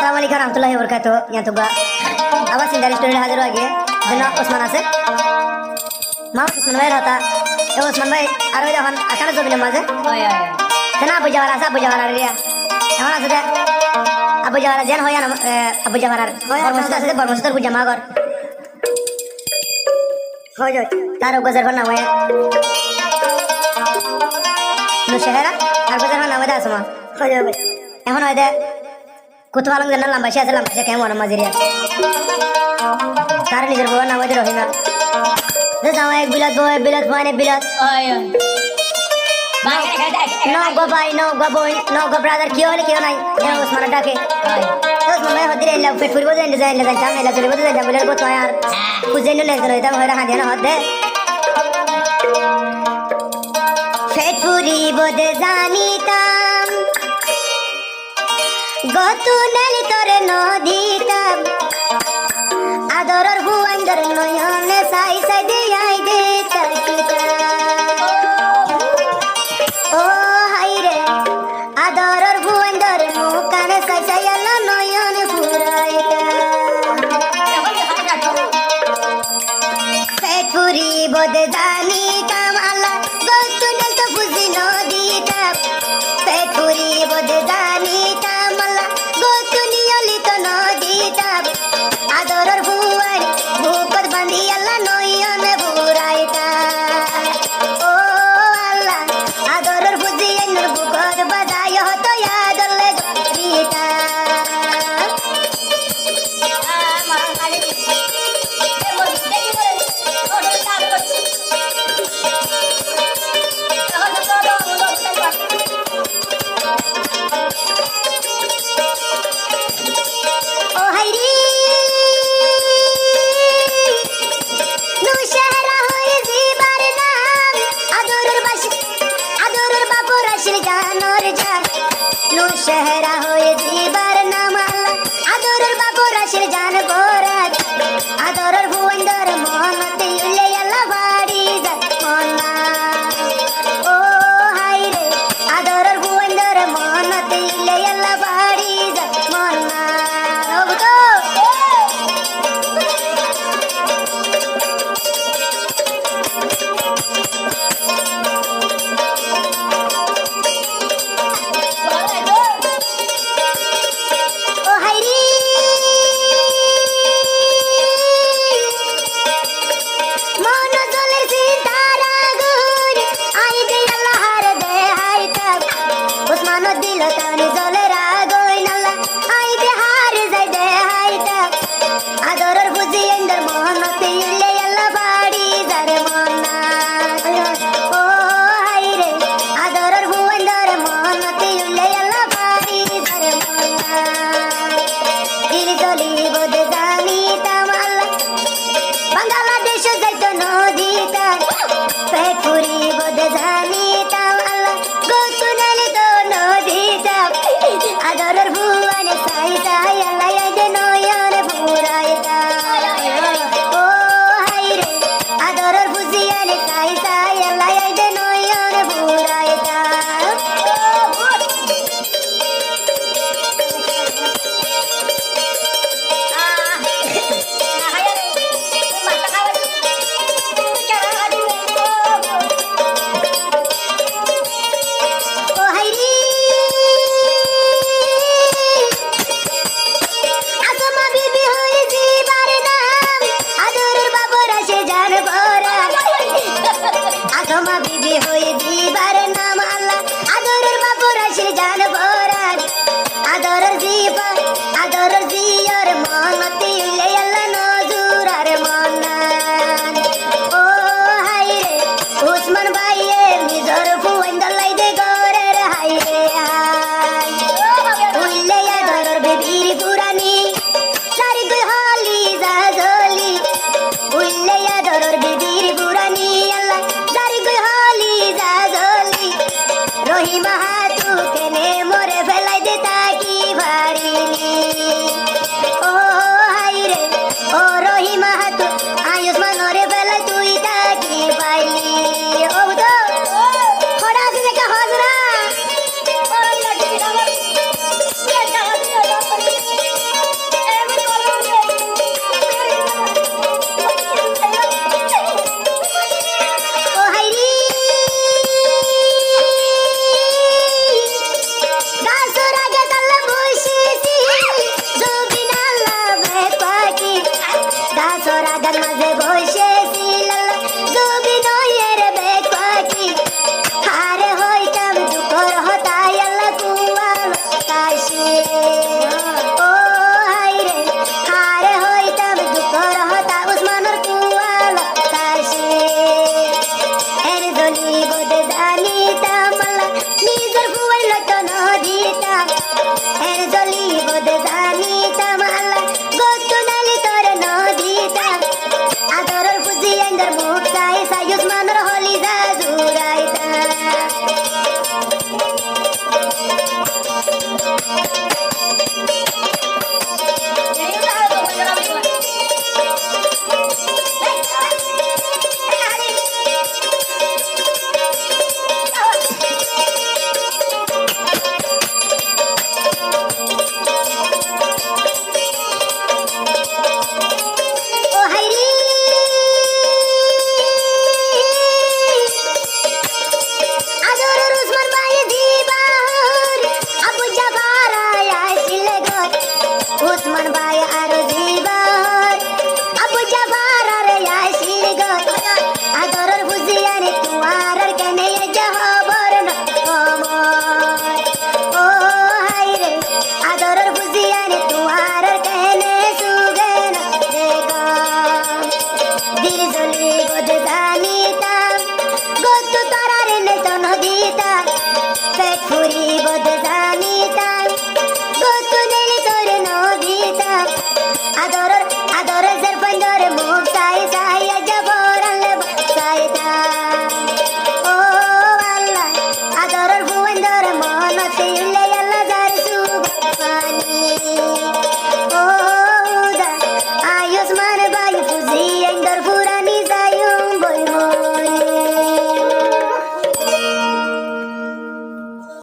Assalamualaikum warahmatullahi wabarakatuh. Yang tuga awas dari restoran hadir lagi. Dengan Osman Asif. Mau Osman Bhai rata. Osman Bhai aru jahan akan jobi namaz. Oh iya. Kena Abu Jawara Abu Jawara dia. Yang mana sudah Abu Jawara jan hoya nama Abu Jawara. Bermustar sudah bermustar puja magor. Hoy taruh bazar bana hoya. Nushahara arbazar bana hoya semua. Hoy এখন হয়তো কোথাও আলম জানার লম্বা আছে লম্বা কেমন মাঝিরিয়া কার নিজের বউয়ের নাম হয়তো রহিমা যাও এক বিলাত বউ বিলাত মানে বিলাত Oh iya. নো গো ভাই নো গো বোন নো গো ব্রাদার কি হলে কেউ নাই এ ওসমান ডাকে ওসমান ভাই হদিরে এলা পেট ফুরিব যাইলে যাইলে যাই চাম এলা চলিব যাই যাম বলে কত আর বুঝেন না একজন হইতা হইরা হাদিয়া না হদে পেট ফুরিব দে জানিতাম গতুনালি তোরে নদীতাম আদরর হুয়াঙ্গর নয়নে সাই সাই দিয়াই দে ও হাই রে আদরর হুয়াঙ্গর মুকানে সাই সাই আল্লাহ নয়নে ফুরাইতা পেট পুরি বদে জানিতাম আল্লাহ গতুনাল তো বুঝি নদীতাম পেট পুরি বদে জানিতাম আল্লাহ গতুনিয়লি তো নদীতাম আদরর হুয়াই বুকর বান্ধি আল্লাহ নয়নে ফুরাইতা ও আল্লাহ আদরর বুঝি এনর বুকর বাজায় হতো ইয়াদলে গরিতা ও হাইরি নুশহরা হয়ে জিবার নাম আদরর বাসি আদরর বাবুর আসিল জানর জান নুশহরা হয়ে জিবার নাম আল্লাহ আদরর বাবুর আসিল জান গোরাত আদরর ভুবন্দর মনতে ইলে আল্লাহ বাড়ি যায় মনা ও হাইরে আদরর ভুবন্দর মনতে ইলে আল্লাহ বাড়ি যায় মনা নবতো ও হাইরে হারে হইতাম দুঃখ রহতা উসমানের কুয়াল কাশে এর দলি বদে জানিতাম আল্লাহ নিজের ফুয়াই লইতো নদীতাম এর দলি বদে জানিতাম আল্লাহ গতু নালি তোর নদীতাম আদরের খুশি আইন্দার মুখ চাই সাই উসমানের হলি যা জুরাইতাম ও হাইরি আদরের উসমান ভাই দিবার আবু জাবার আইছিল ঘর উসমান ভাই আর দিবার আবু জাবার আইছিল ঘর আদরের বুঝিয়ারে তোমার কেনে জহবর না কমর ও হাইরে আদরের বুঝিয়ারে তোমার কেনে সুগেন বেগম দিল জলি গদ জানিতাম গত তারারে নেতো নদীতাম পেট ফুরি গদ জানিতাম গত নেলি তোরে নদীতাম আদরের